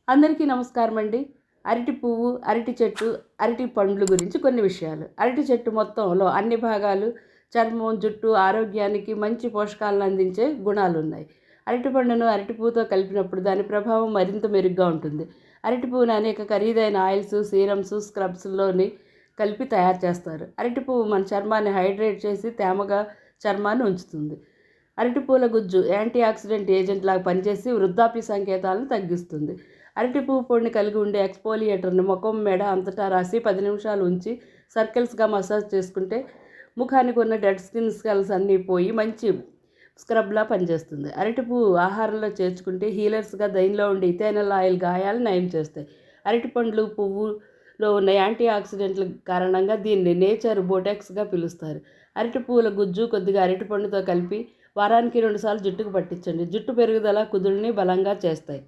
అందరికీ నమస్కారం అండి. అరటి పువ్వు, అరటి చెట్టు, అరటి పండ్లు గురించి కొన్ని విషయాలు. అరటి చెట్టు మొత్తంలో అన్ని భాగాలు చర్మం, జుట్టు ఆరోగ్యానికి మంచి పోషకాలను అందించే గుణాలు ఉన్నాయి. అరటి పండును అరటి పువ్వుతో కలిపినప్పుడు దాని ప్రభావం మరింత మెరుగ్గా ఉంటుంది. అరటి పువ్వును అనేక ఖరీదైన ఆయిల్స్, సీరమ్స్, స్క్రబ్స్లోని కలిపి తయారు చేస్తారు. అరటి పువ్వు మన చర్మాన్ని హైడ్రేట్ చేసి తేమగా చర్మాన్ని ఉంచుతుంది. అరటి పూల గుజ్జు యాంటీ ఆక్సిడెంట్ ఏజెంట్ లాగా పనిచేసి వృద్ధాప్య సంకేతాలను తగ్గిస్తుంది. అరటి పువ్వు పొడిని కలిగి ఉండే ఎక్స్ఫోలియేటర్ని ముఖం, మెడ అంతటా రాసి 10 నిమిషాలు ఉంచి సర్కిల్స్గా మసాజ్ చేసుకుంటే ముఖానికి ఉన్న డెడ్ స్కిన్ సెల్స్ అన్నీ పోయి మంచి స్క్రబ్లా పనిచేస్తుంది. అరటి పువ్వు ఆహారంలో చేర్చుకుంటే హీలర్స్గా దీనిలో ఉండే ఇథైనల్ ఆయిల్ గాయాలు నయం చేస్తాయి. అరటి పండ్లు, పువ్వులో ఉన్న యాంటీ ఆక్సిడెంట్ల కారణంగా దీన్ని నేచర్ బోటాక్స్గా పిలుస్తారు. అరటి పువ్వుల గుజ్జు కొద్దిగా అరటి పండుతో కలిపి వారానికి 2 సార్లు జుట్టుకు పట్టించండి. జుట్టు పెరుగుదల, కుదుళ్ళని బలంగా చేస్తాయి.